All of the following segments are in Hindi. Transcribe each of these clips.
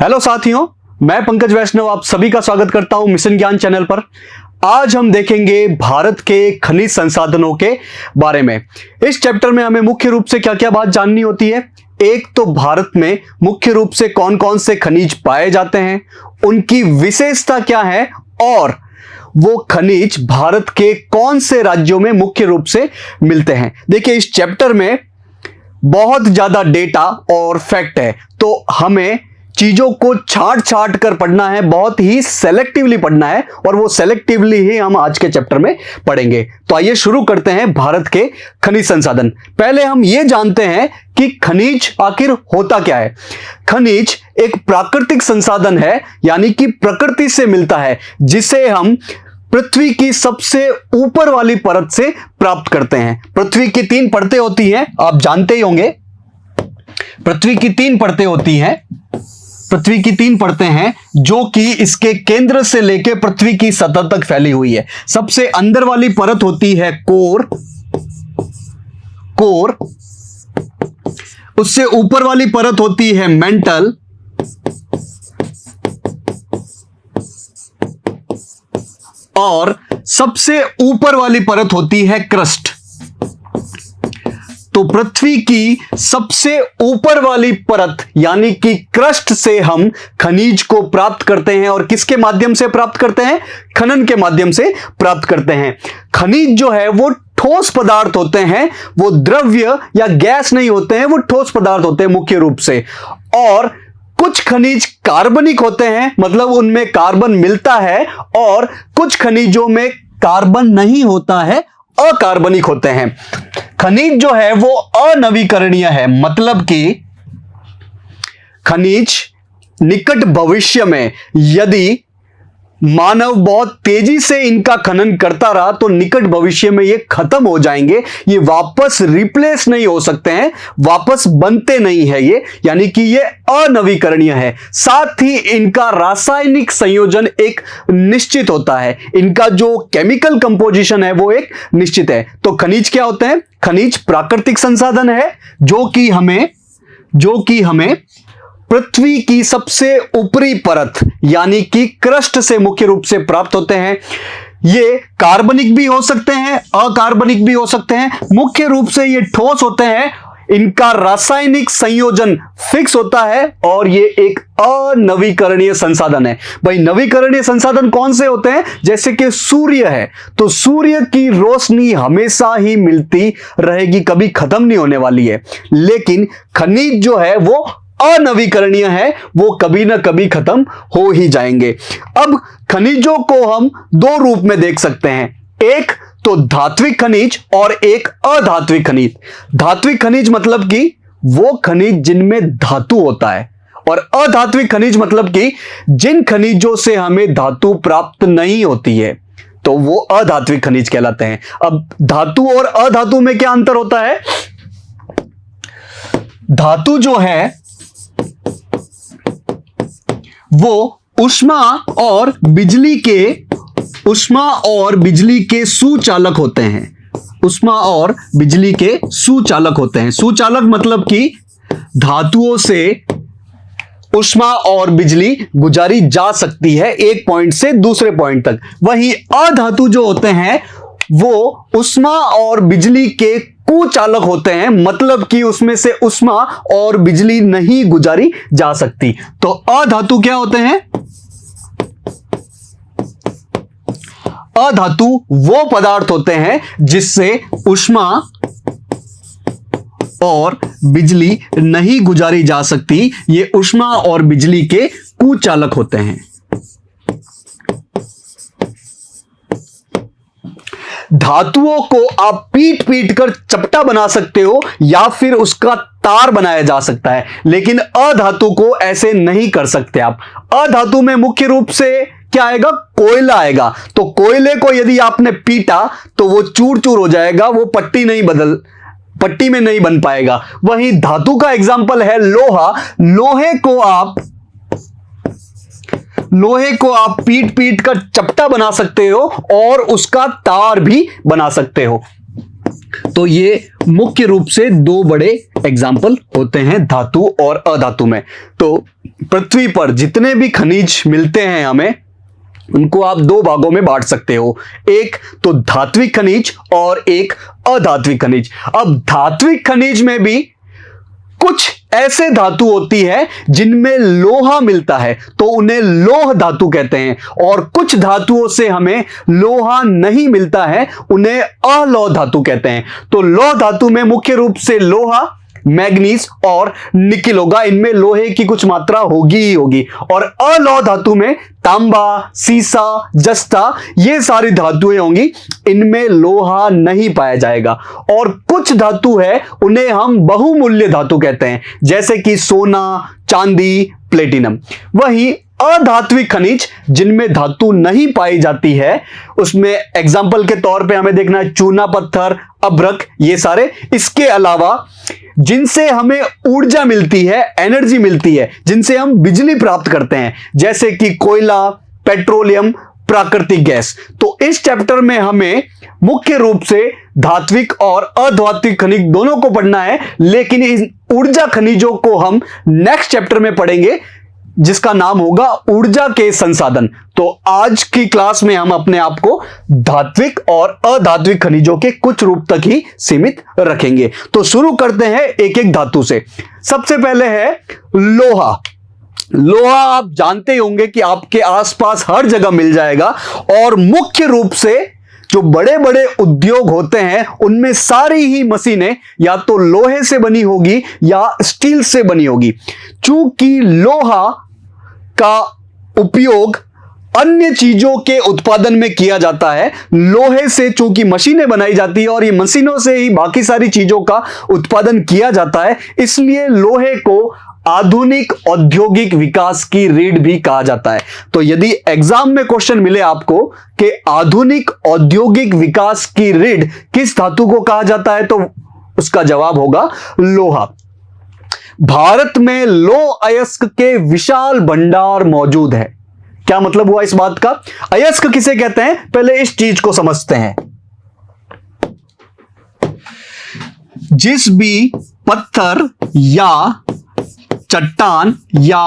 हेलो साथियों, मैं पंकज वैष्णव आप सभी का स्वागत करता हूं मिशन ज्ञान चैनल पर। आज हम देखेंगे भारत के खनिज संसाधनों के बारे में। इस चैप्टर में हमें मुख्य रूप से क्या क्या बात जाननी होती है। एक तो भारत में मुख्य रूप से कौन कौन से खनिज पाए जाते हैं, उनकी विशेषता क्या है और वो खनिज भारत के कौन से राज्यों में मुख्य रूप से मिलते हैं। देखिए, इस चैप्टर में बहुत ज्यादा डेटा और फैक्ट है, तो हमें चीजों को छांट कर पढ़ना है, बहुत ही सेलेक्टिवली पढ़ना है और वो सेलेक्टिवली ही हम आज के चैप्टर में पढ़ेंगे। तो आइए शुरू करते हैं भारत के खनिज संसाधन। पहले हम ये जानते हैं कि खनिज आखिर होता क्या है। खनिज एक प्राकृतिक संसाधन है, यानी कि प्रकृति से मिलता है, जिसे हम पृथ्वी की सबसे ऊपर वाली परत से प्राप्त करते हैं। पृथ्वी की 3 परतें होती हैं, आप जानते ही होंगे। पृथ्वी की 3 परतें होती हैं। पृथ्वी की 3 परतें हैं जो कि इसके केंद्र से लेकर पृथ्वी की सतह तक फैली हुई है। सबसे अंदर वाली परत होती है कोर। उससे ऊपर वाली परत होती है मेंटल। और सबसे ऊपर वाली परत होती है क्रस्ट। तो पृथ्वी की सबसे ऊपर वाली परत यानी कि क्रस्ट से हम खनिज को प्राप्त करते हैं। और किसके माध्यम से प्राप्त करते हैं? खनन के माध्यम से प्राप्त करते हैं। खनिज जो है वो ठोस पदार्थ होते हैं, वो द्रव्य या गैस नहीं होते हैं, वो ठोस पदार्थ होते हैं मुख्य रूप से। और कुछ खनिज कार्बनिक होते हैं, मतलब उनमें कार्बन मिलता है, और कुछ खनिजों में कार्बन नहीं होता है, अकार्बनिक होते हैं। खनिज जो है वो अनवीकरणीय है, मतलब कि खनिज निकट भविष्य में यदि मानव बहुत तेजी से इनका खनन करता रहा तो निकट भविष्य में ये खत्म हो जाएंगे। ये वापस रिप्लेस नहीं हो सकते हैं, वापस बनते नहीं है ये, यानी कि ये अनवीकरणीय है। साथ ही इनका रासायनिक संयोजन एक निश्चित होता है, इनका जो केमिकल कंपोजिशन है वो एक निश्चित है। तो खनिज क्या होते हैं? खनिज प्राकृतिक संसाधन है जो कि हमें पृथ्वी की सबसे ऊपरी परत यानी कि क्रस्ट से मुख्य रूप से प्राप्त होते हैं। ये कार्बनिक भी हो सकते हैं, अकार्बनिक भी हो सकते हैं। मुख्य रूप से ये ठोस होते हैं, इनका रासायनिक संयोजन फिक्स होता है और ये एक अनवीकरणीय संसाधन है। भाई, नवीकरणीय संसाधन कौन से होते हैं? जैसे कि सूर्य है, तो सूर्य की रोशनी हमेशा ही मिलती रहेगी, कभी खत्म नहीं होने वाली है। लेकिन खनिज जो है वो अनवीकरणीय है, वो कभी ना कभी खत्म हो ही जाएंगे। अब खनिजों को हम 2 रूप में देख सकते हैं, एक तो धात्विक खनिज और एक अधात्विक खनिज। धात्विक खनिज मतलब कि वो खनिज जिनमें धातु होता है, और अधात्विक खनिज मतलब कि जिन खनिजों से हमें धातु प्राप्त नहीं होती है, तो वो अधात्विक खनिज कहलाते हैं। अब धातु और अधातु में क्या अंतर होता है? धातु जो है वो ऊष्मा और बिजली के सुचालक होते हैं। ऊष्मा और बिजली के सुचालक होते हैं। सुचालक मतलब कि धातुओं से ऊष्मा और बिजली गुजारी जा सकती है एक पॉइंट से दूसरे पॉइंट तक। वहीं अधातु जो होते हैं वो ऊष्मा और बिजली के कुचालक होते हैं, मतलब कि उसमें से ऊष्मा और बिजली नहीं गुजारी जा सकती। तो अधातु क्या होते हैं? अधातु वो पदार्थ होते हैं जिससे ऊष्मा और बिजली नहीं गुजारी जा सकती। ये ऊष्मा और बिजली के कुचालक होते हैं। धातुओं को आप पीट कर चपटा बना सकते हो या फिर उसका तार बनाया जा सकता है, लेकिन अधातु को ऐसे नहीं कर सकते आप। अधातु में मुख्य रूप से क्या आएगा? कोयला आएगा। तो कोयले को यदि आपने पीटा तो वो चूर चूर हो जाएगा, वो पट्टी में नहीं बन पाएगा। वहीं धातु का एग्जाम्पल है लोहा। लोहे को आप पीट कर चपटा बना सकते हो और उसका तार भी बना सकते हो। तो ये मुख्य रूप से 2 बड़े एग्जाम्पल होते हैं धातु और अधातु में। तो पृथ्वी पर जितने भी खनिज मिलते हैं हमें, उनको आप दो भागों में बांट सकते हो, एक तो धात्विक खनिज और एक अधात्विक खनिज। अब धात्विक खनिज में भी कुछ ऐसे धातु होती है जिनमें लोहा मिलता है, तो उन्हें लोह धातु कहते हैं, और कुछ धातुओं से हमें लोहा नहीं मिलता है, उन्हें अलोह धातु कहते हैं। तो लोह धातु में मुख्य रूप से लोहा, मैग्नीज और निकिल होगा, इनमें लोहे की कुछ मात्रा होगी ही होगी। और अलोह धातु में तांबा, सीसा, जस्ता, ये सारी धातुएं होंगी, इनमें लोहा नहीं पाया जाएगा। और कुछ धातु है उन्हें हम बहुमूल्य धातु कहते हैं, जैसे कि सोना, चांदी, प्लेटिनम। वहीं अधात्विक खनिज जिनमें धातु नहीं पाई जाती है, उसमें एग्जाम्पल के तौर पे हमें देखना है चूना पत्थर, अभ्रक, ये सारे। इसके अलावा जिनसे हमें ऊर्जा मिलती है, एनर्जी मिलती है, जिनसे हम बिजली प्राप्त करते हैं, जैसे कि कोयला, पेट्रोलियम, प्राकृतिक गैस। तो इस चैप्टर में हमें मुख्य रूप से धात्विक और अधात्विक खनिज दोनों को पढ़ना है, लेकिन इन ऊर्जा खनिजों को हम नेक्स्ट चैप्टर में पढ़ेंगे, जिसका नाम होगा ऊर्जा के संसाधन। तो आज की क्लास में हम अपने आप को धात्विक और अधात्विक खनिजों के कुछ रूप तक ही सीमित रखेंगे। तो शुरू करते हैं एक एक धातु से। सबसे पहले है लोहा। लोहा आप जानते होंगे कि आपके आसपास हर जगह मिल जाएगा, और मुख्य रूप से जो बड़े बड़े उद्योग होते हैं उनमें सारी ही मशीनें या तो लोहे से बनी होगी या स्टील से बनी होगी। चूंकि लोहा का उपयोग अन्य चीजों के उत्पादन में किया जाता है, लोहे से चूंकि मशीनें बनाई जाती है और ये मशीनों से ही बाकी सारी चीजों का उत्पादन किया जाता है, इसलिए लोहे को आधुनिक औद्योगिक विकास की रीढ़ भी कहा जाता है। तो यदि एग्जाम में क्वेश्चन मिले आपको कि आधुनिक औद्योगिक विकास की रीढ़ किस धातु को कहा जाता है, तो उसका जवाब होगा लोहा। भारत में लौह अयस्क के विशाल भंडार मौजूद है। क्या मतलब हुआ इस बात का? अयस्क किसे कहते हैं, पहले इस चीज को समझते हैं। जिस भी पत्थर या चट्टान या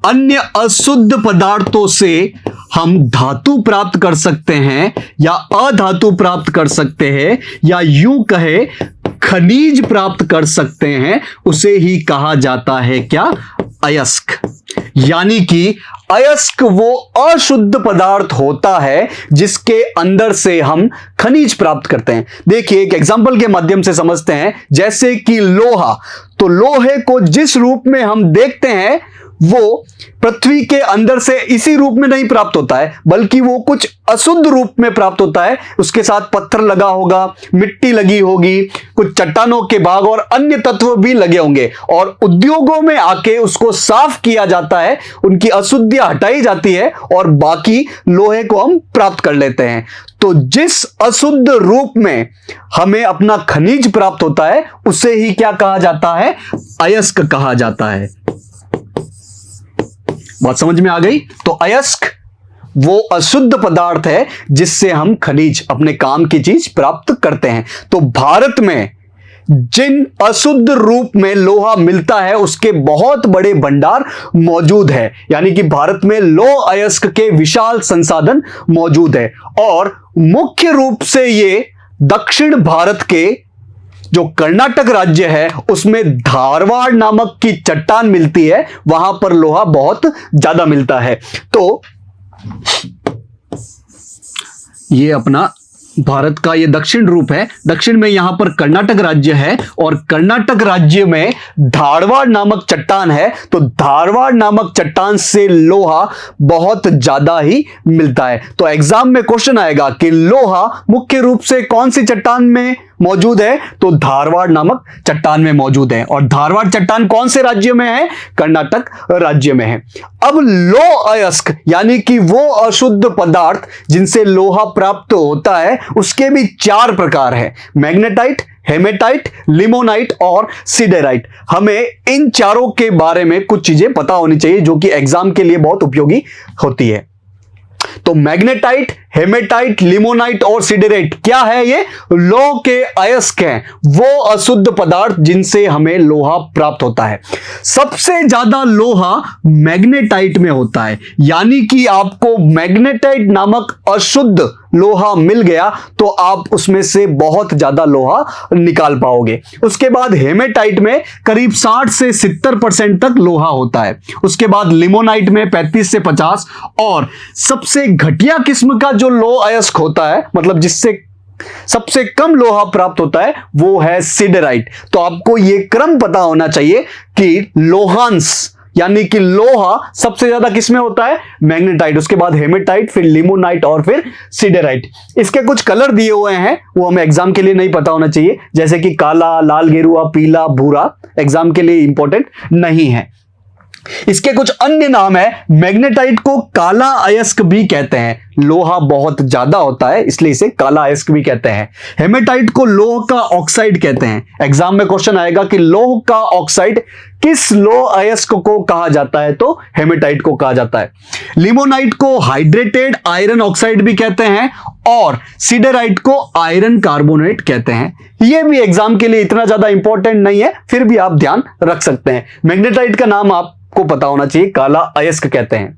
अन्य अशुद्ध पदार्थों से हम धातु प्राप्त कर सकते हैं या अधातु प्राप्त कर सकते हैं, या यूं कहे खनिज प्राप्त कर सकते हैं, उसे ही कहा जाता है क्या? अयस्क। यानी कि अयस्क वो अशुद्ध पदार्थ होता है जिसके अंदर से हम खनिज प्राप्त करते हैं। देखिए एक एग्जांपल के माध्यम से समझते हैं, जैसे कि लोहा। तो लोहे को जिस रूप में हम देखते हैं वो पृथ्वी के अंदर से इसी रूप में नहीं प्राप्त होता है, बल्कि वो कुछ अशुद्ध रूप में प्राप्त होता है। उसके साथ पत्थर लगा होगा, मिट्टी लगी होगी, कुछ चट्टानों के भाग और अन्य तत्व भी लगे होंगे, और उद्योगों में आके उसको साफ किया जाता है, उनकी अशुद्धियां हटाई जाती है और बाकी लोहे को हम प्राप्त कर लेते हैं। तो जिस अशुद्ध रूप में हमें अपना खनिज प्राप्त होता है उसे ही क्या कहा जाता है? अयस्क कहा जाता है। बात समझ में आ गई? तो अयस्क वो अशुद्ध पदार्थ है जिससे हम खनिज, अपने काम की चीज प्राप्त करते हैं। तो भारत में जिन अशुद्ध रूप में लोहा मिलता है उसके बहुत बड़े भंडार मौजूद है, यानी कि भारत में लौह अयस्क के विशाल संसाधन मौजूद है। और मुख्य रूप से ये दक्षिण भारत के जो कर्नाटक राज्य है उसमें धारवाड़ नामक की चट्टान मिलती है, वहां पर लोहा बहुत ज्यादा मिलता है। तो ये अपना भारत का ये दक्षिण रूप है। दक्षिण में यहां पर कर्नाटक राज्य है और कर्नाटक राज्य में धारवाड़ नामक चट्टान है। तो धारवाड़ नामक चट्टान से लोहा बहुत ज्यादा ही मिलता है। तो एग्जाम में क्वेश्चन आएगा कि लोहा मुख्य रूप से कौन सी चट्टान में मौजूद है, तो धारवाड़ नामक चट्टान में मौजूद है। और धारवाड़ चट्टान कौन से राज्य में है? कर्नाटक राज्य में है। अब लौह अयस्क यानी कि वो अशुद्ध पदार्थ जिनसे लोहा प्राप्त होता है उसके भी 4 प्रकार है, मैग्नेटाइट, हेमेटाइट, लिमोनाइट और सिडेराइट। हमें इन चारों के बारे में कुछ चीजें पता होनी चाहिए जो कि एग्जाम के लिए बहुत उपयोगी होती है। तो मैग्नेटाइट, हेमेटाइट, लिमोनाइट और सिडरेट क्या है? ये लोह के अयस्क हैं, वो अशुद्ध पदार्थ जिनसे हमें लोहा प्राप्त होता है। सबसे ज्यादा लोहा मैग्नेटाइट में होता है, यानी कि आपको मैग्नेटाइट नामक अशुद्ध लोहा मिल गया तो आप उसमें से बहुत ज्यादा लोहा निकाल पाओगे। उसके बाद हेमेटाइट में करीब 60 से 70% तक लोहा होता है। उसके बाद लिमोनाइट में 35 से 50 और सबसे घटिया किस्म का जो लोह अयस्क होता है, मतलब जिससे सबसे कम लोहा प्राप्त होता है, वो है सिडराइट। तो आपको यह क्रम पता होना चाहिए कि लोहांश यानी कि लोहा सबसे ज्यादा किसमें होता है? मैग्नेटाइट, उसके बाद हेमेटाइट, फिर लिमोनाइट और फिर सिडराइट। इसके कुछ कलर दिए हुए हैं, वो हमें एग्जाम के लिए नहीं पता होना चाहिए, जैसे कि काला, लाल गेरुआ, पीला, भूरा, एग्जाम के लिए इंपॉर्टेंट नहीं है। इसके कुछ अन्य नाम है। मैग्नेटाइट को काला अयस्क भी कहते हैं, लोहा बहुत ज्यादा होता है इसलिए इसे काला अयस्क भी कहते हैं। हेमेटाइट को लोह का ऑक्साइड कहते हैं। एग्जाम में क्वेश्चन आएगा कि लोह का ऑक्साइड किस लोह अयस्क को कहा जाता है? तो हेमेटाइट को कहा जाता है। लिमोनाइट को हाइड्रेटेड आयरन ऑक्साइड भी कहते हैं और सिडराइट को आयरन कार्बोनेट कहते हैं। यह भी एग्जाम के लिए इतना ज्यादा इंपॉर्टेंट नहीं है, फिर भी आप ध्यान रख सकते हैं। मैग्नेटाइट का नाम आपको पता होना चाहिए, काला अयस्क कहते हैं।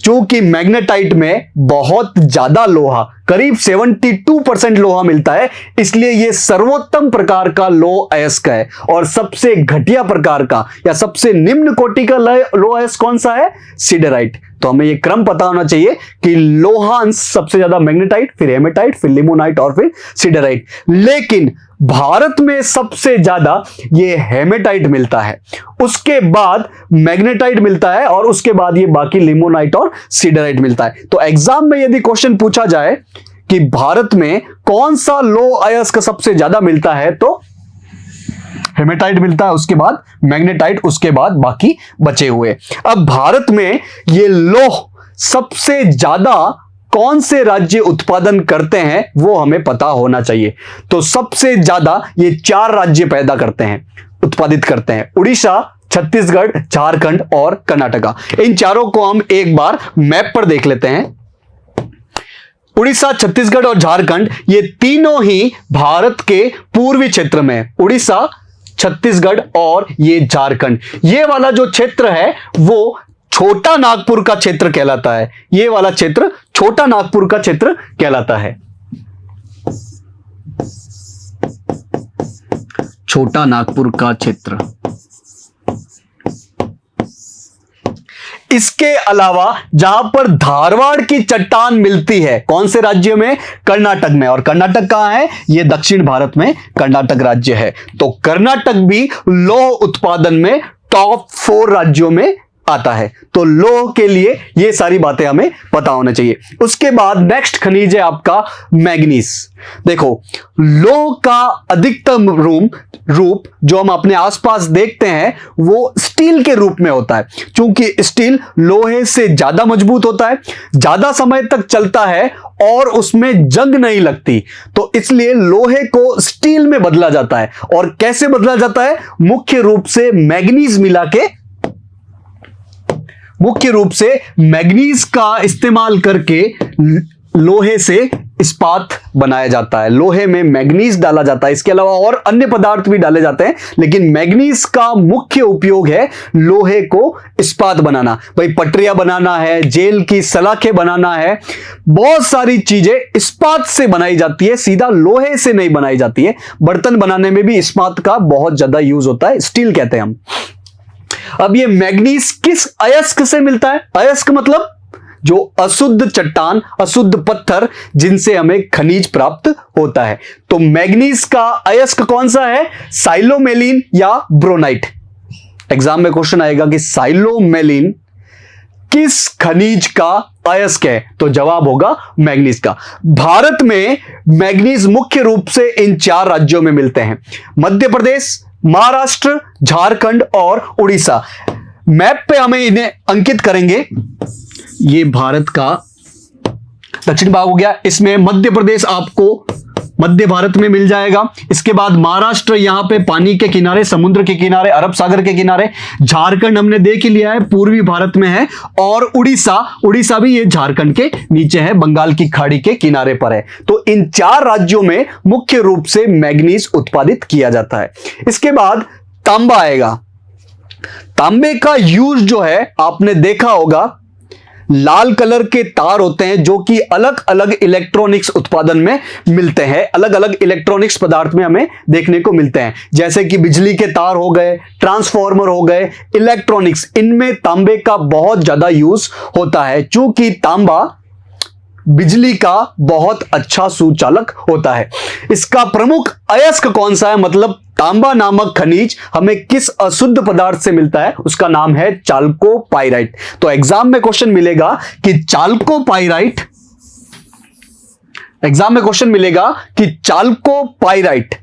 क्योंकि मैग्नेटाइट में बहुत ज्यादा लोहा, करीब 72% लोहा मिलता है, इसलिए यह सर्वोत्तम प्रकार का लोह अयस्क है। और सबसे घटिया प्रकार का या सबसे निम्न कोटि का लोह अयस्क कौन सा है? सिडराइट। तो हमें यह क्रम पता होना चाहिए कि लोहांश सबसे ज्यादा मैग्नेटाइट, फिर हेमेटाइट, फिर लिमोनाइट और फिर सिडराइट। लेकिन भारत में सबसे ज्यादा ये हेमेटाइट मिलता है, उसके बाद मैग्नेटाइट मिलता है और उसके बाद ये बाकी लिमोनाइट और सिडराइट मिलता है। तो एग्जाम में यदि क्वेश्चन पूछा जाए कि भारत में कौन सा लोह अयस्क सबसे ज्यादा मिलता है, तो हेमेटाइट मिलता है, उसके बाद मैग्नेटाइट, उसके बाद बाकी बचे हुए। अब भारत में ये लोह सबसे ज्यादा कौन से राज्य उत्पादन करते हैं वो हमें पता होना चाहिए। तो सबसे ज्यादा ये 4 राज्य पैदा करते हैं, उत्पादित करते हैं: उड़ीसा, छत्तीसगढ़, झारखंड और कर्नाटका। इन चारों को हम एक बार मैप पर देख लेते हैं। उड़ीसा, छत्तीसगढ़ और झारखंड ये तीनों ही भारत के पूर्वी क्षेत्र में, उड़ीसा, छत्तीसगढ़ और ये झारखंड, ये वाला जो क्षेत्र है वो छोटा नागपुर का क्षेत्र कहलाता है। ये वाला क्षेत्र छोटा नागपुर का क्षेत्र कहलाता है। छोटा नागपुर का क्षेत्र। इसके अलावा जहां पर धारवाड़ की चट्टान मिलती है, कौन से राज्य में? कर्नाटक में। और कर्नाटक कहां है? यह दक्षिण भारत में कर्नाटक राज्य है। तो कर्नाटक भी लोह उत्पादन में टॉप 4 राज्यों में आता है। तो लोह के लिए ये सारी बातें हमें पता होना चाहिए। उसके बाद नेक्स्ट खनिज है आपका मैग्नीज। देखो, लोह का अधिकतम रूप जो हम अपने आसपास देखते हैं वो स्टील के रूप में होता है। क्योंकि स्टील लोहे से ज्यादा मजबूत होता है, ज्यादा समय तक चलता है और उसमें जंग नहीं लगती, तो इसलिए लोहे को स्टील में बदला जाता है। और कैसे बदला जाता है? मुख्य रूप से मैग्नीज का इस्तेमाल करके लोहे से इस्पात बनाया जाता है। लोहे में मैग्नीज डाला जाता है, इसके अलावा और अन्य पदार्थ भी डाले जाते हैं, लेकिन मैग्नीज का मुख्य उपयोग है लोहे को इस्पात बनाना। भाई पटरियां बनाना है, जेल की सलाखें बनाना है, बहुत सारी चीजें इस्पात से बनाई जाती है, सीधा लोहे से नहीं बनाई जाती है। बर्तन बनाने में भी इस्पात का बहुत ज्यादा यूज होता है, स्टील कहते हैं हम। अब ये मैग्नीज किस अयस्क से मिलता है? अयस्क मतलब जो अशुद्ध चट्टान, अशुद्ध पत्थर जिनसे हमें खनिज प्राप्त होता है। तो मैग्नीज का अयस्क कौन सा है? साइलोमेलिन या ब्रोनाइट। एग्जाम में क्वेश्चन आएगा कि साइलोमेलिन किस खनिज का अयस्क है, तो जवाब होगा मैग्नीज का। भारत में मैग्नीज मुख्य रूप से इन 4 राज्यों में मिलते हैं: मध्य प्रदेश, महाराष्ट्र, झारखंड और उड़ीसा। मैप पे हमें इन्हें अंकित करेंगे। ये भारत का दक्षिण भाग हो गया, इसमें मध्य प्रदेश आपको मध्य भारत में मिल जाएगा। इसके बाद महाराष्ट्र, यहां पे पानी के किनारे, समुद्र के किनारे, अरब सागर के किनारे। झारखंड हमने देख ही लिया है, पूर्वी भारत में है। और उड़ीसा भी ये झारखंड के नीचे है, बंगाल की खाड़ी के किनारे पर है। तो इन 4 राज्यों में मुख्य रूप से मैग्नीज उत्पादित किया जाता है। इसके बाद तांबा आएगा। तांबे का यूज जो है आपने देखा होगा, लाल कलर के तार होते हैं जो कि अलग अलग इलेक्ट्रॉनिक्स उत्पादन में मिलते हैं, अलग अलग इलेक्ट्रॉनिक्स पदार्थ में हमें देखने को मिलते हैं, जैसे कि बिजली के तार हो गए, ट्रांसफार्मर हो गए, इलेक्ट्रॉनिक्स, इनमें तांबे का बहुत ज्यादा यूज होता है। चूंकि तांबा बिजली का बहुत अच्छा सुचालक होता है। इसका प्रमुख अयस्क कौन सा है, मतलब तांबा नामक खनिज हमें किस अशुद्ध पदार्थ से मिलता है, उसका नाम है चाल्कोपाइराइट। तो एग्जाम में क्वेश्चन मिलेगा कि चाल्कोपाइराइट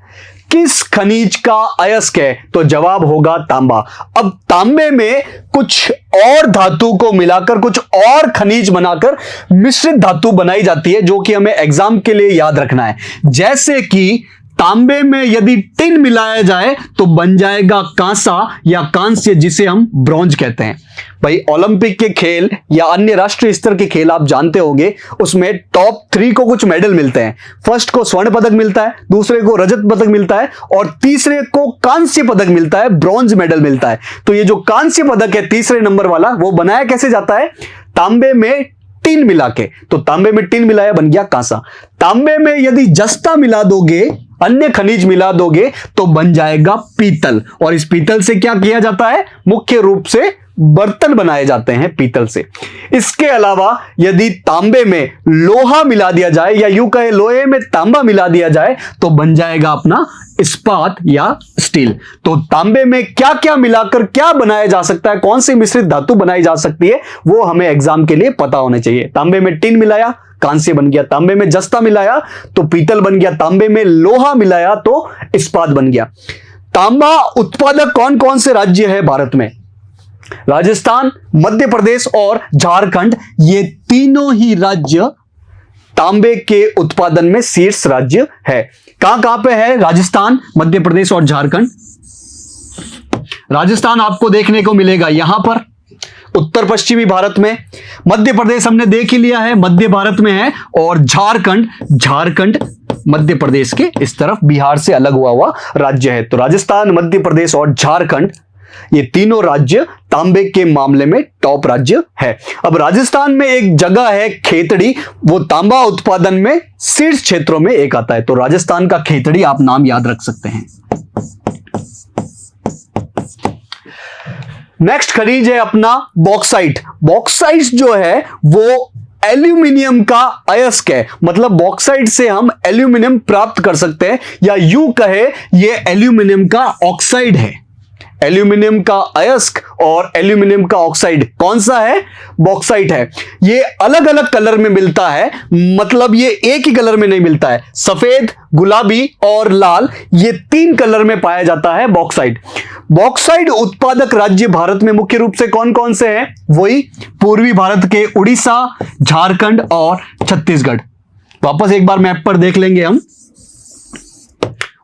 किस खनिज का अयस्क है, तो जवाब होगा तांबा। अब तांबे में कुछ और धातु को मिलाकर, कुछ और खनिज बनाकर मिश्रित धातु बनाई जाती है, जो कि हमें एग्जाम के लिए याद रखना है। जैसे कि तांबे में यदि टिन मिलाया जाए तो बन जाएगा कांसा या कांस्य, जिसे हम ब्रॉन्ज कहते हैं। भाई ओलंपिक के खेल या अन्य राष्ट्रीय स्तर के खेल आप जानते होंगे, उसमें टॉप 3 को कुछ मेडल मिलते हैं। फर्स्ट को स्वर्ण पदक मिलता है, दूसरे को रजत पदक मिलता है और तीसरे को कांस्य पदक मिलता है, ब्रॉन्ज मेडल मिलता है। तो ये जो कांस्य पदक है तीसरे नंबर वाला, वो बनाया कैसे जाता है, तांबे में टिन मिला के। तो तांबे में टिन मिलाया, बन गया कांसा। तांबे में यदि जस्ता मिला दोगे, अन्य खनिज मिला दोगे, तो बन जाएगा पीतल। और इस पीतल से क्या किया जाता है, मुख्य रूप से बर्तन बनाए जाते हैं पीतल से। इसके अलावा यदि तांबे में लोहा मिला दिया जाए, या यूं कहे लोहे में तांबा मिला दिया जाए, तो बन जाएगा अपना इस्पात या स्टील। तो तांबे में क्या क्या मिलाकर क्या बनाया जा सकता है, कौन सी मिश्रित धातु बनाई जा सकती है, वो हमें एग्जाम के लिए पता होना चाहिए। तांबे में टिन मिलाया, कांस्य बन गया। तांबे में जस्ता मिलाया तो पीतल बन गया। तांबे में लोहा मिलाया तो इस्पात बन गया। तांबा उत्पादक कौन कौन से राज्य है भारत में, राजस्थान, मध्य प्रदेश और झारखंड, ये तीनों ही राज्य तांबे के उत्पादन में शीर्ष राज्य है। कहां कहां पे है, राजस्थान, मध्य प्रदेश और झारखंड। राजस्थान आपको देखने को मिलेगा यहां पर उत्तर पश्चिमी भारत में। मध्य प्रदेश हमने देख ही लिया है, मध्य भारत में है। और झारखंड मध्य प्रदेश के इस तरफ बिहार से अलग हुआ राज्य है। तो राजस्थान, मध्य प्रदेश और झारखंड, ये तीनों राज्य तांबे के मामले में टॉप राज्य है। अब राजस्थान में एक जगह है खेतड़ी, वो तांबा उत्पादन में शीर्ष क्षेत्रों में एक आता है। तो राजस्थान का खेतड़ी आप नाम याद रख सकते हैं। नेक्स्ट खनिज है अपना बॉक्साइट। बॉक्साइट जो है वो एल्यूमिनियम का अयस्क है, मतलब बॉक्साइट से हम एल्यूमिनियम प्राप्त कर सकते हैं, या यूं कहे ये एल्यूमिनियम का ऑक्साइड है। एल्यूमिनियम का अयस्क और एल्यूमिनियम का ऑक्साइड कौन सा है, बॉक्साइट है। ये अलग अलग कलर में मिलता है, मतलब ये एक ही कलर में नहीं मिलता है। सफेद, गुलाबी और लाल, ये 3 कलर में पाया जाता है बॉक्साइट। बॉक्साइट उत्पादक राज्य भारत में मुख्य रूप से कौन कौन से हैं, वही पूर्वी भारत के उड़ीसा, झारखंड और छत्तीसगढ़। वापस एक बार मैप पर देख लेंगे हम।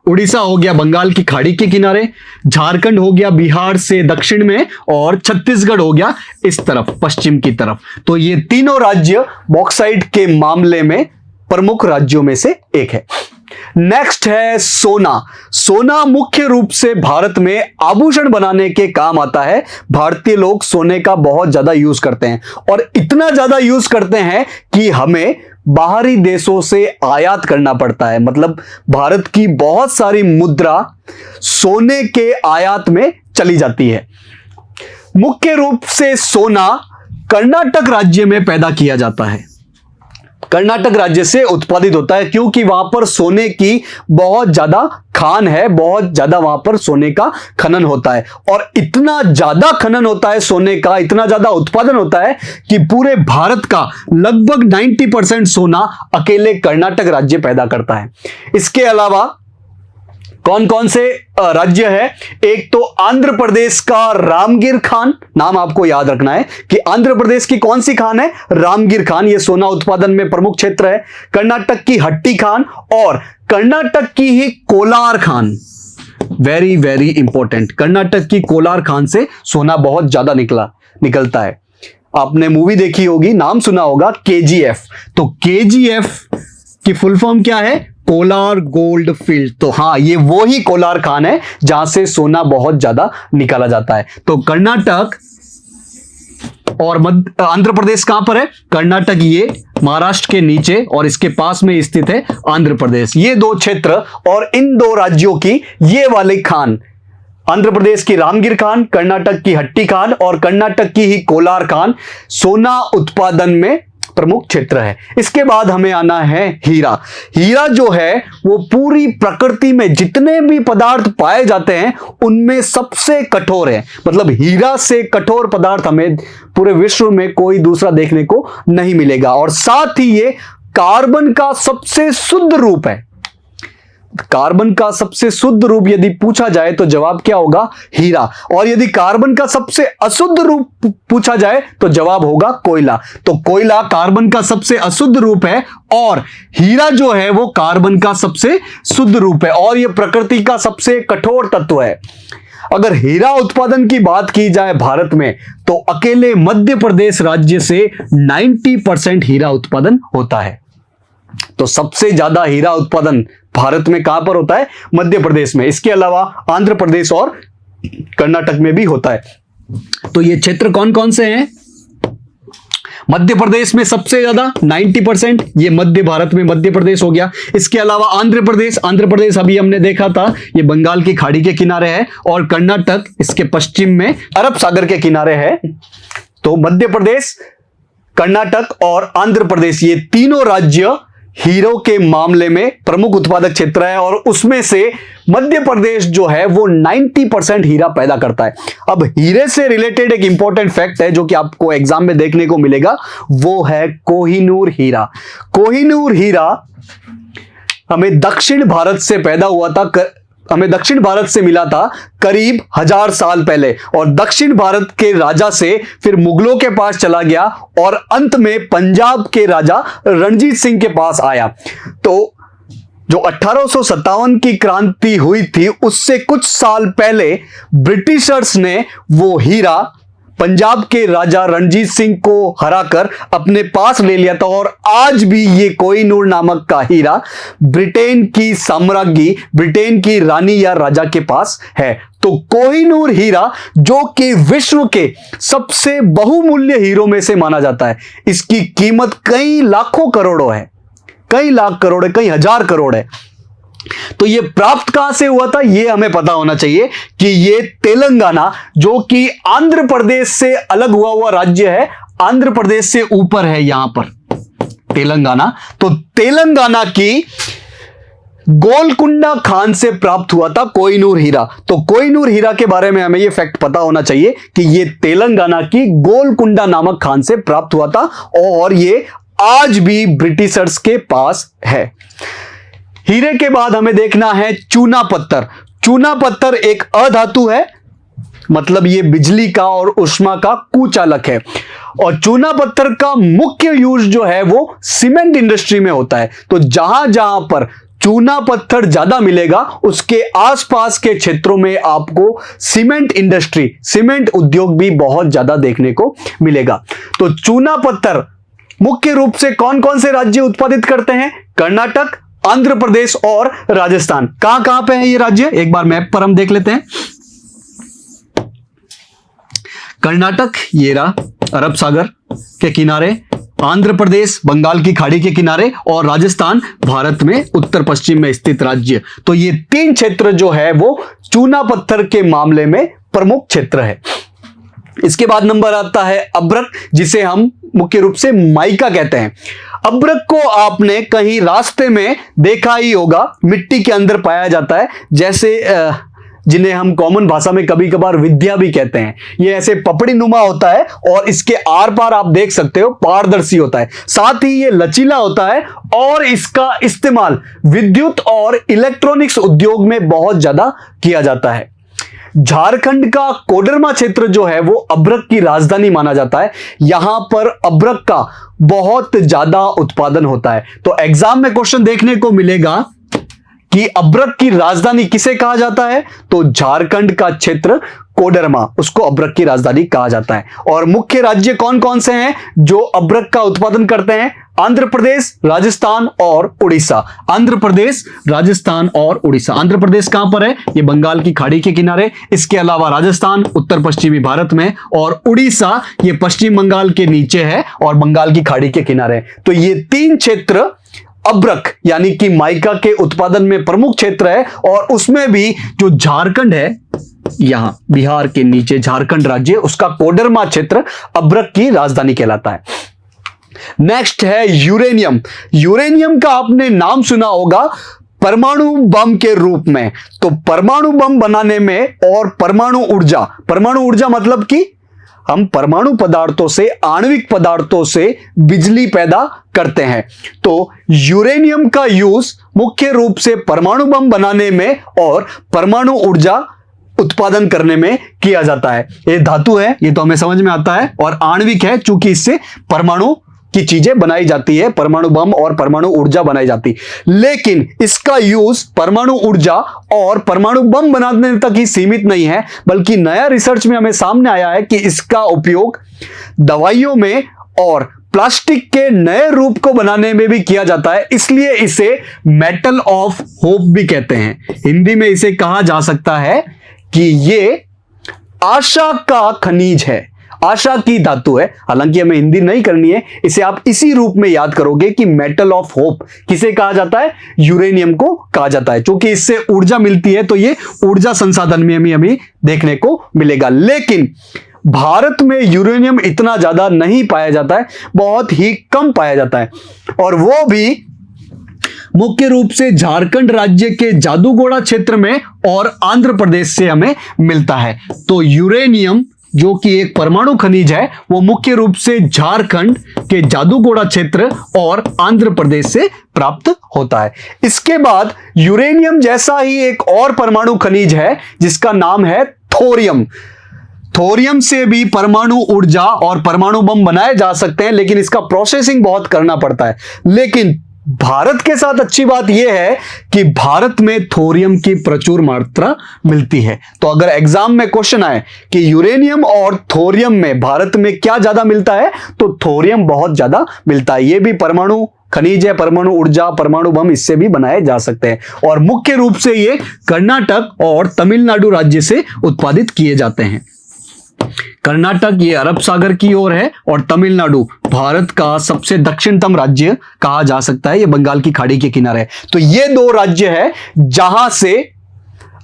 उड़ीसा हो गया बंगाल की खाड़ी के किनारे, झारखंड हो गया बिहार से दक्षिण में, और छत्तीसगढ़ हो गया इस तरफ पश्चिम की तरफ। तो ये तीनों राज्य बॉक्साइट के मामले में प्रमुख राज्यों में से एक है। नेक्स्ट है सोना। सोना मुख्य रूप से भारत में आभूषण बनाने के काम आता है। भारतीय लोग सोने का बहुत ज्यादा यूज करते हैं, और इतना ज्यादा यूज करते हैं कि हमें बाहरी देशों से आयात करना पड़ता है। मतलब भारत की बहुत सारी मुद्रा सोने के आयात में चली जाती है। मुख्य रूप से सोना कर्नाटक राज्य में पैदा किया जाता है, कर्नाटक राज्य से उत्पादित होता है, क्योंकि वहां पर सोने की बहुत ज्यादा खान है, बहुत ज्यादा वहां पर सोने का खनन होता है। और इतना ज्यादा खनन होता है सोने का, इतना ज्यादा उत्पादन होता है कि पूरे भारत का लगभग 90% सोना अकेले कर्नाटक राज्य पैदा करता है। इसके अलावा कौन कौन से राज्य है? एक तो आंध्र प्रदेश का रामगिर खान, नाम आपको याद रखना है कि आंध्र प्रदेश की कौन सी खान है? रामगिर खान, ये सोना उत्पादन में प्रमुख क्षेत्र है। कर्नाटक की हट्टी खान और कर्नाटक की ही कोलार खान, वेरी वेरी इंपॉर्टेंट। कर्नाटक की कोलार खान से सोना बहुत ज्यादा निकलता है। आपने मूवी देखी होगी, नाम सुना होगा केजीएफ। तो केजीएफ की फुल फॉर्म क्या है? Kolar gold field. तो हाँ, ये वो ही कोलार खान है जहां से सोना बहुत ज्यादा निकाला जाता है। तो कर्नाटक और आंध्र प्रदेश कहां पर है? कर्नाटक ये महाराष्ट्र के नीचे और इसके पास में स्थित है आंध्र प्रदेश। ये दो क्षेत्र और इन दो राज्यों की ये वाले खान, आंध्र प्रदेश की रामगिर खान, कर्नाटक की हट्टी खान और कर्नाटक की ही कोलार खान सोना उत्पादन में प्रमुख क्षेत्र है। इसके बाद हमें आना है हीरा। हीरा जो है वो पूरी प्रकृति में जितने भी पदार्थ पाए जाते हैं उनमें सबसे कठोर है। मतलब हीरा से कठोर पदार्थ हमें पूरे विश्व में कोई दूसरा देखने को नहीं मिलेगा। और साथ ही ये कार्बन का सबसे शुद्ध रूप है। कार्बन का सबसे शुद्ध रूप यदि पूछा जाए तो जवाब क्या होगा? हीरा। और यदि कार्बन का सबसे अशुद्ध रूप पूछा जाए तो जवाब होगा कोयला। तो कोयला कार्बन का सबसे अशुद्ध रूप है और हीरा जो है वो कार्बन का सबसे शुद्ध रूप है और यह प्रकृति का सबसे कठोर तत्व है। अगर हीरा उत्पादन की बात की जाए भारत में तो अकेले मध्य प्रदेश राज्य से 90% हीरा उत्पादन होता है। तो सबसे ज्यादा हीरा उत्पादन भारत में कहां पर होता है? मध्य प्रदेश में। इसके अलावा आंध्र प्रदेश और कर्नाटक में भी होता है। तो ये क्षेत्र कौन कौन से हैं? मध्य प्रदेश में सबसे ज्यादा 90%, ये मध्य भारत में मध्य प्रदेश हो गया। इसके अलावा आंध्र प्रदेश अभी हमने देखा था, ये बंगाल की खाड़ी के किनारे है और कर्नाटक इसके पश्चिम में अरब सागर के किनारे है। तो मध्य प्रदेश, कर्नाटक और आंध्र प्रदेश ये तीनों राज्य हीरो के मामले में प्रमुख उत्पादक क्षेत्र है और उसमें से मध्य प्रदेश जो है वो 90% हीरा पैदा करता है। अब हीरे से रिलेटेड एक इंपॉर्टेंट फैक्ट है जो कि आपको एग्जाम में देखने को मिलेगा, वो है कोहिनूर हीरा। कोहिनूर हीरा हमें दक्षिण भारत से पैदा हुआ था, हमें दक्षिण भारत से मिला था करीब 1000 साल पहले और दक्षिण भारत के राजा से फिर मुगलों के पास चला गया और अंत में पंजाब के राजा रणजीत सिंह के पास आया। तो जो 1857 की क्रांति हुई थी उससे कुछ साल पहले ब्रिटिशर्स ने वो हीरा पंजाब के राजा रणजीत सिंह को हराकर अपने पास ले लिया था और आज भी ये कोहिनूर नामक का हीरा ब्रिटेन की साम्राज्ञी, ब्रिटेन की रानी या राजा के पास है। तो कोहिनूर हीरा जो कि विश्व के सबसे बहुमूल्य हीरों में से माना जाता है, इसकी कीमत कई लाखों करोड़ों है, कई लाख करोड़ है, कई हजार करोड़ है। तो ये प्राप्त कहां से हुआ था ये हमें पता होना चाहिए कि ये तेलंगाना जो कि आंध्र प्रदेश से अलग हुआ राज्य है, आंध्र प्रदेश से ऊपर है यहां पर तेलंगाना। तो तेलंगाना की गोलकुंडा खान से प्राप्त हुआ था कोहिनूर हीरा। तो कोहिनूर हीरा के बारे में हमें यह फैक्ट पता होना चाहिए कि यह तेलंगाना की गोलकुंडा नामक खान से प्राप्त हुआ था और यह आज भी ब्रिटिशर्स के पास है। हीरे के बाद हमें देखना है चूना पत्थर। चूना पत्थर एक अधातु है, मतलब ये बिजली का और ऊष्मा का कुचालक है और चूना पत्थर का मुख्य यूज जो है वो सीमेंट इंडस्ट्री में होता है। तो जहां जहां पर चूना पत्थर ज्यादा मिलेगा उसके आसपास के क्षेत्रों में आपको सीमेंट इंडस्ट्री, सीमेंट उद्योग भी बहुत ज्यादा देखने को मिलेगा। तो चूना पत्थर मुख्य रूप से कौन कौन से राज्य उत्पादित करते हैं? कर्नाटक, आंध्र प्रदेश और राजस्थान। कहां कहां पे है ये राज्य? एक बार मैप पर हम देख लेते हैं। कर्नाटक ये रहा अरब सागर के किनारे, आंध्र प्रदेश बंगाल की खाड़ी के किनारे और राजस्थान भारत में उत्तर पश्चिम में स्थित राज्य। तो ये तीन क्षेत्र जो है वो चूना पत्थर के मामले में प्रमुख क्षेत्र है। इसके बाद नंबर आता है अब्रक, जिसे हम मुख्य रूप से माइका कहते हैं। अब्रक को आपने कहीं रास्ते में देखा ही होगा, मिट्टी के अंदर पाया जाता है। जैसे जिन्हें हम कॉमन भाषा में कभी कभार विद्या भी कहते हैं। ये ऐसे पपड़ी नुमा होता है और इसके आर पार आप देख सकते हो पारदर्शी होता है, साथ ही ये लचीला होता है और इसका इस्तेमाल विद्युत और इलेक्ट्रॉनिक्स उद्योग में बहुत ज्यादा किया जाता है। झारखंड का कोडरमा क्षेत्र जो है वो अब्रक की राजधानी माना जाता है। यहां पर अब्रक का बहुत ज्यादा उत्पादन होता है। तो एग्जाम में क्वेश्चन देखने को मिलेगा कि अब्रक की राजधानी किसे कहा जाता है, तो झारखंड का क्षेत्र कोडरमा, उसको अब्रक की राजधानी कहा जाता है। और मुख्य राज्य कौन कौन से हैं जो अब्रक का उत्पादन करते हैं? आंध्र प्रदेश, राजस्थान और उड़ीसा। आंध्र प्रदेश, राजस्थान और उड़ीसा। आंध्र प्रदेश कहां पर है? ये बंगाल की खाड़ी के किनारे। इसके अलावा राजस्थान उत्तर पश्चिमी भारत में और उड़ीसा ये पश्चिम बंगाल के नीचे है और बंगाल की खाड़ी के किनारे। तो ये 3 क्षेत्र अब्रक यानी कि माइका के उत्पादन में प्रमुख क्षेत्र है। और उसमें भी जो झारखंड है, यहां बिहार के नीचे झारखंड राज्य, उसका कोडरमा क्षेत्र अब्रक की राजधानी कहलाता है। नेक्स्ट है यूरेनियम। यूरेनियम का आपने नाम सुना होगा परमाणु बम के रूप में। तो परमाणु बम बनाने में और परमाणु ऊर्जा मतलब कि हम परमाणु पदार्थों से, आणविक पदार्थों से बिजली पैदा करते हैं। तो यूरेनियम का यूज मुख्य रूप से परमाणु बम बनाने में और परमाणु ऊर्जा उत्पादन करने में किया जाता है। ये धातु है, ये तो हमें समझ में आता है, और आणविक है चूंकि इससे परमाणु की चीजें बनाई जाती है, परमाणु बम और परमाणु ऊर्जा बनाई जाती है। लेकिन इसका यूज परमाणु ऊर्जा और परमाणु बम बनाने तक ही सीमित नहीं है, बल्कि नया रिसर्च में हमें सामने आया है कि इसका उपयोग दवाइयों में और प्लास्टिक के नए रूप को बनाने में भी किया जाता है। इसलिए इसे मेटल ऑफ होप भी कहते हैं। हिंदी में इसे कहा जा सकता है कि ये आशा का खनिज है, आशा की धातु है। हालांकि हमें हिंदी नहीं करनी है, इसे आप इसी रूप में याद करोगे कि मेटल ऑफ होप किसे कहा जाता है? यूरेनियम को कहा जाता है। क्योंकि इससे ऊर्जा मिलती है, तो ये ऊर्जा संसाधन में हमें देखने को मिलेगा। लेकिन भारत में यूरेनियम इतना ज्यादा नहीं पाया जाता है, बहुत ही कम पाया जाता है, और वो भी मुख्य रूप से झारखंड राज्य के जादूगोड़ा क्षेत्र में और आंध्र प्रदेश से हमें मिलता है। तो यूरेनियम जो कि एक परमाणु खनिज है, वो मुख्य रूप से झारखंड के जादूगोड़ा क्षेत्र और आंध्र प्रदेश से प्राप्त होता है। इसके बाद यूरेनियम जैसा ही एक और परमाणु खनिज है जिसका नाम है थोरियम। थोरियम से भी परमाणु ऊर्जा और परमाणु बम बनाए जा सकते हैं, लेकिन इसका प्रोसेसिंग बहुत करना पड़ता है। लेकिन भारत के साथ अच्छी बात यह है कि भारत में थोरियम की प्रचुर मात्रा मिलती है। तो अगर एग्जाम में क्वेश्चन आए कि यूरेनियम और थोरियम में भारत में क्या ज्यादा मिलता है, तो थोरियम बहुत ज्यादा मिलता है। यह भी परमाणु खनिज है, परमाणु ऊर्जा, परमाणु बम इससे भी बनाए जा सकते हैं। और मुख्य रूप से ये कर्नाटक और तमिलनाडु राज्य से उत्पादित किए जाते हैं। कर्नाटक ये अरब सागर की ओर है और तमिलनाडु भारत का सबसे दक्षिणतम राज्य कहा जा सकता है, ये बंगाल की खाड़ी के किनारे है। तो ये 2 राज्य है जहां से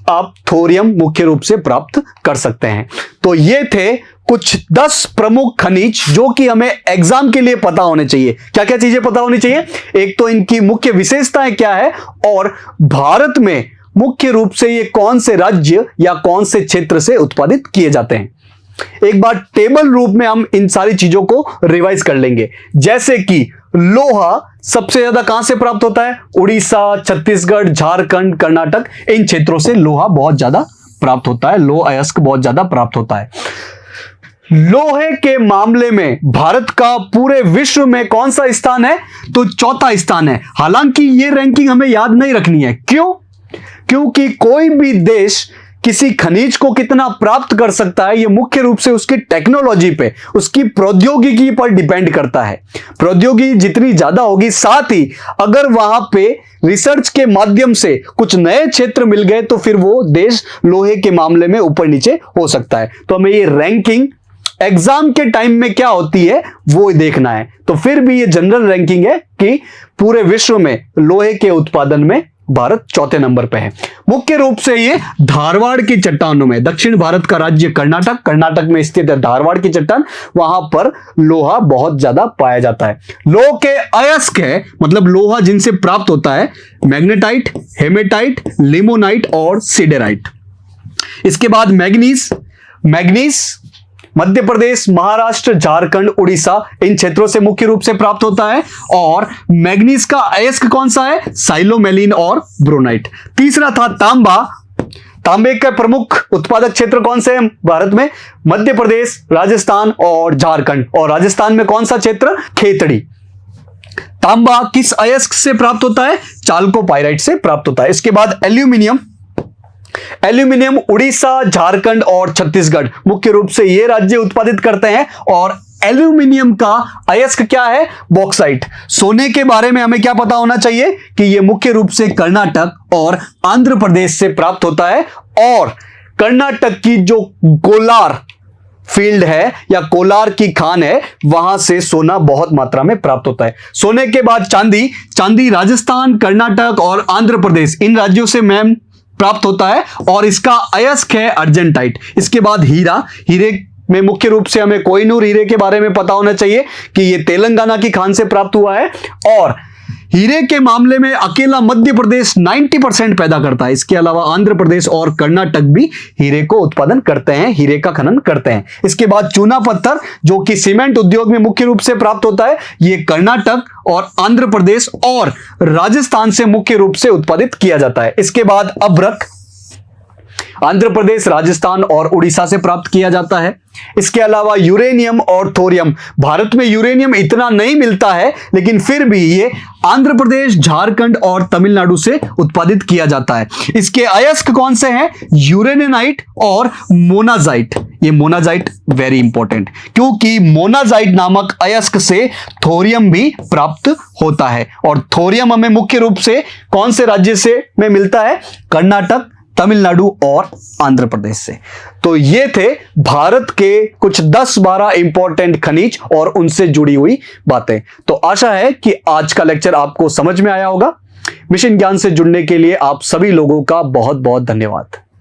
आप थोरियम मुख्य रूप से प्राप्त कर सकते हैं। तो ये थे कुछ 10 प्रमुख खनिज जो कि हमें एग्जाम के लिए पता होने चाहिए। क्या क्या चीजें पता होनी चाहिए? एक तो इनकी मुख्य विशेषताएं क्या है, और भारत में मुख्य रूप से ये कौन से राज्य या कौन से क्षेत्र से उत्पादित किए जाते हैं। एक बार टेबल रूप में हम इन सारी चीजों को रिवाइज कर लेंगे। जैसे कि लोहा सबसे ज्यादा कहां से प्राप्त होता है? उड़ीसा, छत्तीसगढ़, झारखंड, कर्नाटक, इन क्षेत्रों से लोहा बहुत ज्यादा प्राप्त होता है, लोह अयस्क बहुत ज्यादा प्राप्त होता है। लोहे के मामले में भारत का पूरे विश्व में कौन सा स्थान है? तो 4था स्थान है। हालांकि यह रैंकिंग हमें याद नहीं रखनी है। क्यों? क्योंकि कोई भी देश किसी खनिज को कितना प्राप्त कर सकता है, यह मुख्य रूप से उसकी टेक्नोलॉजी पे, उसकी प्रौद्योगिकी पर डिपेंड करता है। प्रौद्योगिकी जितनी ज्यादा होगी, साथ ही अगर वहां पे रिसर्च के माध्यम से कुछ नए क्षेत्र मिल गए, तो फिर वो देश लोहे के मामले में ऊपर नीचे हो सकता है। तो हमें ये रैंकिंग एग्जाम के टाइम में क्या होती है वो देखना है। तो फिर भी ये जनरल रैंकिंग है कि पूरे विश्व में लोहे के उत्पादन में भारत 4थे नंबर पे है। मुख्य रूप से ये धारवाड़ की चट्टानों में, दक्षिण भारत का राज्य कर्नाटक में स्थित है धारवाड़ की चट्टान, वहां पर लोहा बहुत ज्यादा पाया जाता है। लोह के अयस्क है, मतलब लोहा जिनसे प्राप्त होता है, मैग्नेटाइट, हेमेटाइट, लिमोनाइट और सिडेराइट। इसके बाद मैग्नीज, मैग्नीज मध्य प्रदेश, महाराष्ट्र, झारखंड, उड़ीसा इन क्षेत्रों से मुख्य रूप से प्राप्त होता है। और मैग्नीज का अयस्क कौन सा है? साइलोमेलिन और ब्रोनाइट। तीसरा था तांबा। तांबे के प्रमुख उत्पादक क्षेत्र कौन से हैं भारत में? मध्य प्रदेश, राजस्थान और झारखंड। और राजस्थान में कौन सा क्षेत्र? खेतड़ी। तांबा किस अयस्क से प्राप्त होता है? चाल्कोपाइराइट से प्राप्त होता है। इसके बाद एल्यूमिनियम, एल्यूमिनियम उड़ीसा, झारखंड और छत्तीसगढ़ मुख्य रूप से ये राज्य उत्पादित करते हैं। और एल्यूमिनियम का अयस्क क्या है? बॉक्साइट। सोने के बारे में हमें क्या पता होना चाहिए कि ये मुख्य रूप से कर्नाटक और आंध्र प्रदेश से प्राप्त होता है। और कर्नाटक की जो कोलार फील्ड है या कोलार की खान है, वहां से सोना बहुत मात्रा में प्राप्त होता है। सोने के बाद चांदी, चांदी राजस्थान, कर्नाटक और आंध्र प्रदेश इन राज्यों से मैम प्राप्त होता है और इसका अयस्क है अर्जेंटाइट। इसके बाद हीरा, हीरे में मुख्य रूप से हमें कोहिनूर हीरे के बारे में पता होना चाहिए कि यह तेलंगाना की खान से प्राप्त हुआ है। और हीरे के मामले में अकेला मध्य प्रदेश 90% पैदा करता है। इसके अलावा आंध्र प्रदेश और कर्नाटक भी हीरे को उत्पादन करते हैं, हीरे का खनन करते हैं। इसके बाद चूना पत्थर जो कि सीमेंट उद्योग में मुख्य रूप से प्राप्त होता है, यह कर्नाटक और आंध्र प्रदेश और राजस्थान से मुख्य रूप से उत्पादित किया जाता है। इसके बाद अभ्रक आंध्र प्रदेश, राजस्थान और उड़ीसा से प्राप्त किया जाता है। इसके अलावा यूरेनियम और थोरियम, भारत में यूरेनियम इतना नहीं मिलता है लेकिन फिर भी ये आंध्र प्रदेश, झारखंड और तमिलनाडु से उत्पादित किया जाता है। इसके अयस्क कौन से हैं? यूरेनियनाइट और मोनाजाइट। ये मोनाजाइट वेरी इंपॉर्टेंट, क्योंकि मोनाजाइट नामक अयस्क से थोरियम भी प्राप्त होता है। और थोरियम हमें मुख्य रूप से कौन से राज्य से में मिलता है? कर्नाटक, तमिलनाडु और आंध्र प्रदेश से। तो ये थे भारत के कुछ 10-12 इंपॉर्टेंट खनिज और उनसे जुड़ी हुई बातें। तो आशा है कि आज का लेक्चर आपको समझ में आया होगा। मिशन ज्ञान से जुड़ने के लिए आप सभी लोगों का बहुत बहुत धन्यवाद।